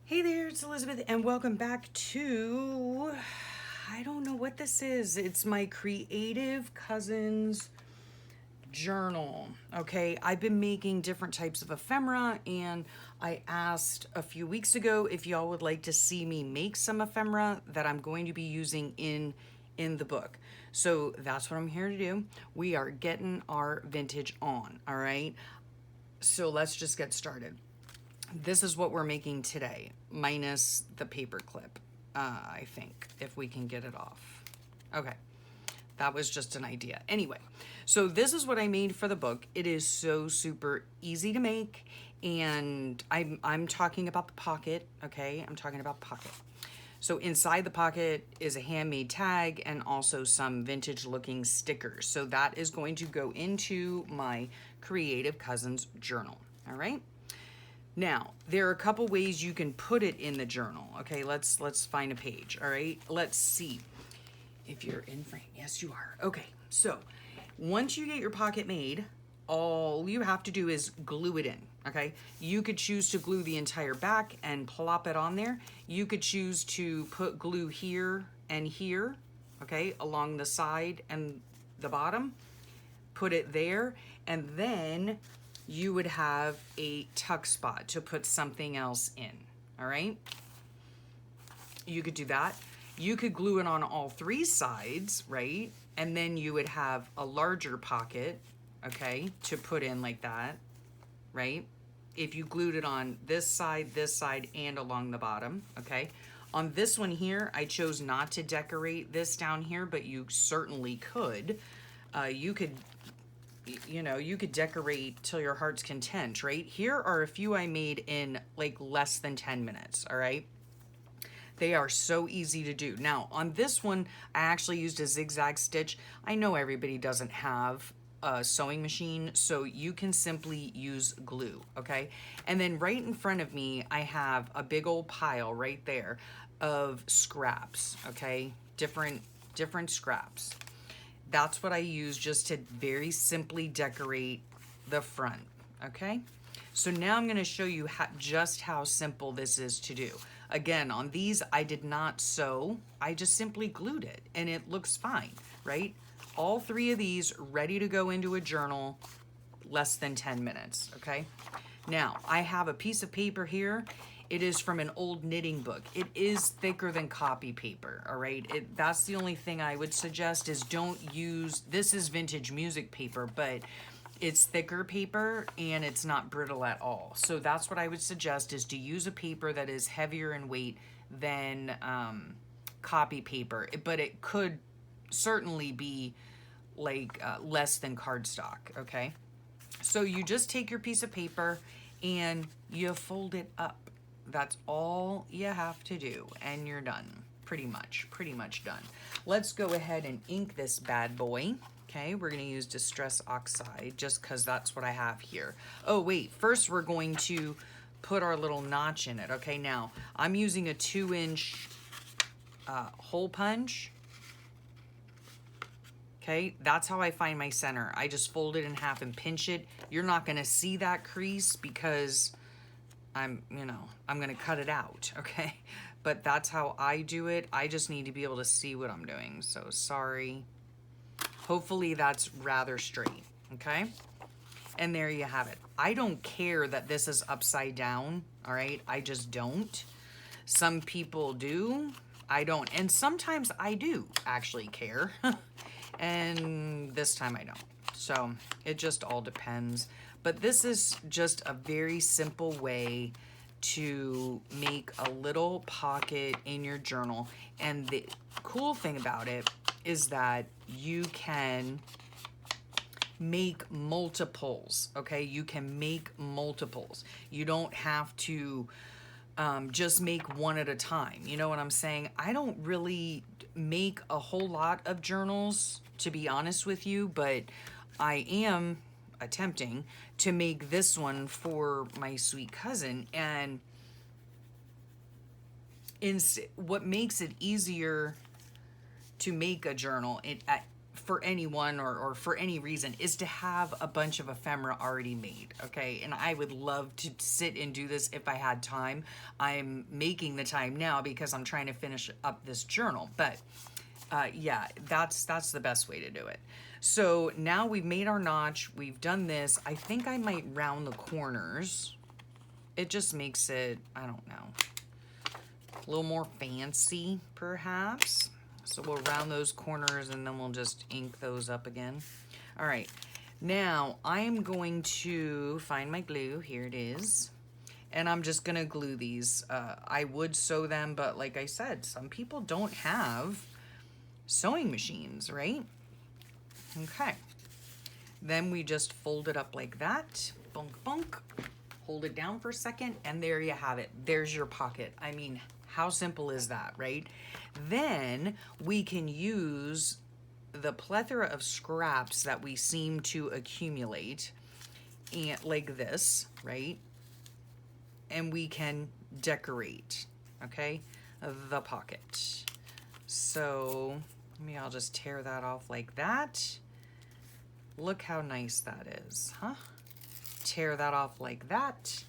Hey there, it's Elizabeth, and welcome back to, I don't know what this is. It's my Creative Cousins journal. Okay, I've been making different types of ephemera, and I asked a few weeks ago if y'all would like to see me make some ephemera that I'm going to be using in the book. So that's what I'm here to do. We are getting our vintage on, all right? So let's just get started. This is what we're making today, minus the paper clip, I think, if we can get it off. Okay, that was just an idea. Anyway, so this is what I made for the book. It is so super easy to make, and I'm talking about the pocket, okay? I'm talking about pocket. So inside the pocket is a handmade tag and also some vintage looking stickers. So that is going to go into my Creative Cousins journal, all right? Now, there are a couple ways you can put it in the journal. Okay, let's find a page, all right? Let's see if you're in frame. Yes, you are. Okay, so once you get your pocket made, all you have to do is glue it in, okay? You could choose to glue the entire back and plop it on there. You could choose to put glue here and here, okay, along the side and the bottom. Put it there, and then you would have a tuck spot to put something else in, all right? You could do that. You could glue it on all three sides, right? And then you would have a larger pocket, okay, to put in like that, right? If you glued it on this side, and along the bottom, okay? On this one here, I chose not to decorate this down here, but you certainly could. You could decorate till your heart's content, right? Here are a few I made in like less than 10 minutes, all right? They are so easy to do. Now, on this one, I actually used a zigzag stitch. I know everybody doesn't have a sewing machine, so you can simply use glue, okay? And then right in front of me, I have a big old pile right there of scraps, okay? Different scraps. That's what I use just to very simply decorate the front, okay? So now I'm gonna show you just how simple this is to do. Again, on these, I did not sew. I just simply glued it, and it looks fine, right? All three of these ready to go into a journal, less than 10 minutes, okay? Now, I have a piece of paper here. It is from an old knitting book. It is thicker than copy paper, all right? That's the only thing I would suggest is don't use, this is vintage music paper, but it's thicker paper and it's not brittle at all. So that's what I would suggest is to use a paper that is heavier in weight than copy paper, but it could certainly be like less than cardstock, okay? So you just take your piece of paper and you fold it up. That's all you have to do, and you're done. Pretty much done. Let's go ahead and ink this bad boy. Okay, we're gonna use Distress Oxide just because that's what I have here. Oh wait, first we're going to put our little notch in it. Okay, now I'm using a 2-inch hole punch. Okay, that's how I find my center. I just fold it in half and pinch it. You're not gonna see that crease because I'm gonna cut it out, okay? But that's how I do it. I just need to be able to see what I'm doing, so sorry. Hopefully that's rather straight, okay? And there you have it. I don't care that this is upside down, all right? I just don't. Some people do, I don't. And sometimes I do actually care. And this time I don't. So it just all depends. But this is just a very simple way to make a little pocket in your journal. And the cool thing about it is that you can make multiples, okay? You can make multiples. You don't have to just make one at a time. You know what I'm saying? I don't really make a whole lot of journals, to be honest with you, but I am attempting to make this one for my sweet cousin. And what makes it easier to make a journal, for anyone or for any reason is to have a bunch of ephemera already made, okay? And I would love to sit and do this if I had time. I'm making the time now because I'm trying to finish up this journal, but yeah, that's the best way to do it. So now we've made our notch, we've done this. I think I might round the corners. It just makes it, I don't know, a little more fancy perhaps. So we'll round those corners and then we'll just ink those up again. All right, now I'm going to find my glue. Here it is. And I'm just gonna glue these. I would sew them, but like I said, some people don't have sewing machines, right? Okay. Then we just fold it up like that. Bunk, bunk. Hold it down for a second, and there you have it. There's your pocket. I mean, how simple is that, right? Then we can use the plethora of scraps that we seem to accumulate, and like this, right? And we can decorate, okay, the pocket. So maybe I'll just tear that off like that. Look how nice that is, huh? Tear that off like that.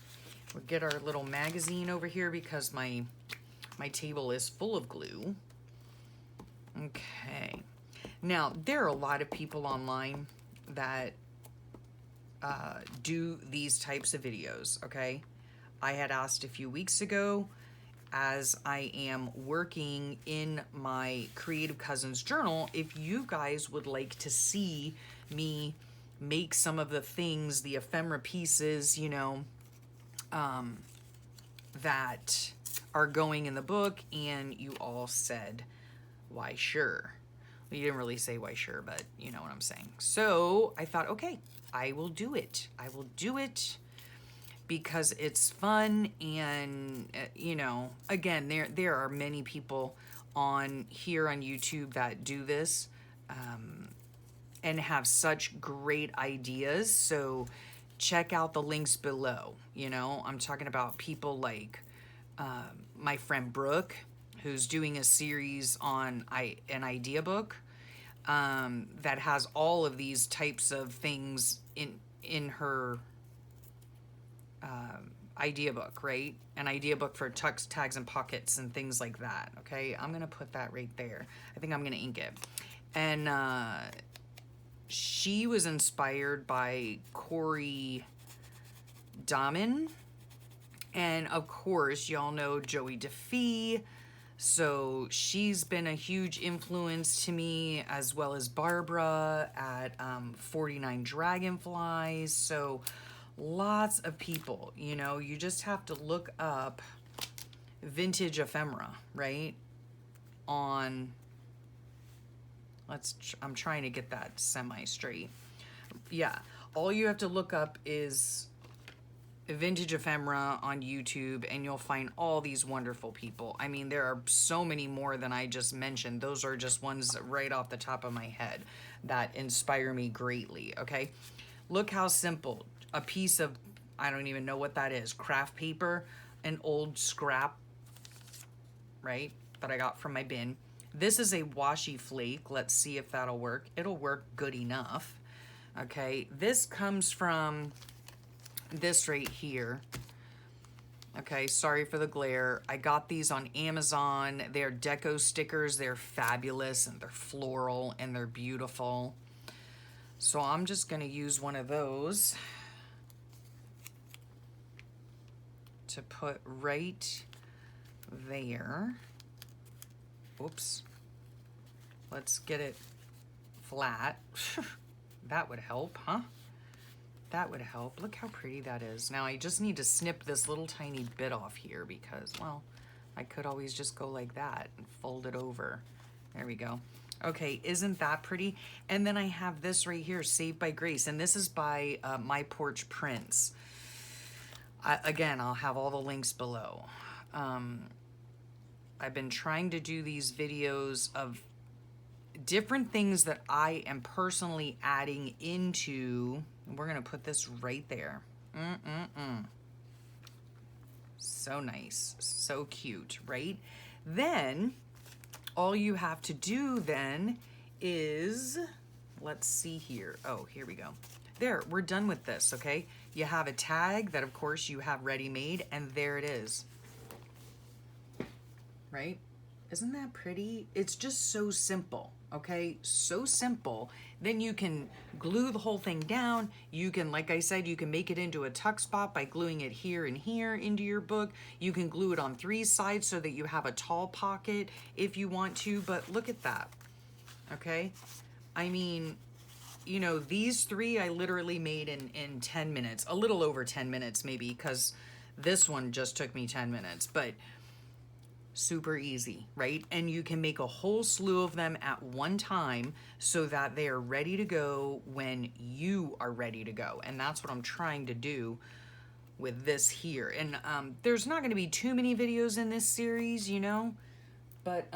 We'll get our little magazine over here because my table is full of glue. Okay. Now, there are a lot of people online that do these types of videos, okay? I had asked a few weeks ago, as I am working in my Creative Cousins journal, if you guys would like to see me make some of the things, the ephemera pieces, you know, that are going in the book, and you all said, why sure. Well, you didn't really say why sure, but you know what I'm saying. So I thought, okay, I will do it. I will do it because it's fun, and you know, again, there are many people on here on YouTube that do this and have such great ideas. So check out the links below. You know, I'm talking about people like my friend Brooke, who's doing a series on an idea book that has all of these types of things in her idea book, right? An idea book for tucks, tags, and pockets and things like that, okay? I'm gonna put that right there. I think I'm gonna ink it. And she was inspired by Corey Dahmen. And of course, y'all know Joey DeFee. So she's been a huge influence to me, as well as Barbara at 49 Dragonflies. So lots of people, you know, you just have to look up vintage ephemera, right? On, I'm trying to get that semi-straight. Yeah, all you have to look up is vintage ephemera on YouTube, and you'll find all these wonderful people. I mean, there are so many more than I just mentioned. Those are just ones right off the top of my head that inspire me greatly, okay? Look how simple. A piece of, I don't even know what that is, craft paper, an old scrap, right, that I got from my bin. This is a washi flake. Let's see if that'll work. It'll work good enough, okay? This comes from this right here. Okay, sorry for the glare. I got these on Amazon. They're deco stickers. They're fabulous, and they're floral, and they're beautiful. So I'm just gonna use one of those to put right there. Oops. Let's get it flat. That would help, huh? That would help. Look how pretty that is. Now I just need to snip this little tiny bit off here because, well, I could always just go like that and fold it over. There we go. Okay, isn't that pretty? And then I have this right here, Saved by Grace, and this is by My Porch Prints. Again, I'll have all the links below. I've been trying to do these videos of different things that I am personally adding into. We're gonna put this right there. So nice, so cute, right? Then all you have to do then is let's see here. Oh, here we go. There, we're done with this, okay? You have a tag that, of course, you have ready-made, and there it is. Right? Isn't that pretty? It's just so simple, okay? So simple. Then you can glue the whole thing down. You can, like I said, you can make it into a tuck spot by gluing it here and here into your book. You can glue it on 3 sides so that you have a tall pocket if you want to, but look at that, okay? I mean, you know, these 3 I literally made in 10 minutes, a little over 10 minutes maybe, because this one just took me 10 minutes, but super easy, right? And you can make a whole slew of them at one time so that they are ready to go when you are ready to go. And that's what I'm trying to do with this here. And there's not going to be too many videos in this series, you know, but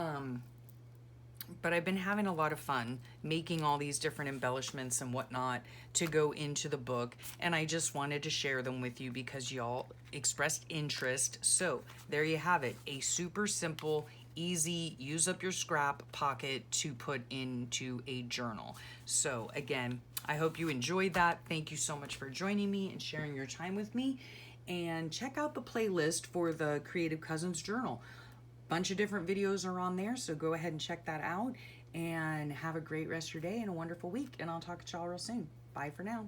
I've been having a lot of fun making all these different embellishments and whatnot to go into the book, and I just wanted to share them with you because y'all expressed interest. So there you have it, a super simple, easy, use up your scrap pocket to put into a journal. So again, I hope you enjoyed that. Thank you so much for joining me and sharing your time with me, and check out the playlist for the Creative Cousins Journal. Bunch of different videos are on there, so go ahead and check that out, and have a great rest of your day and a wonderful week, and I'll talk to y'all real soon. Bye for now.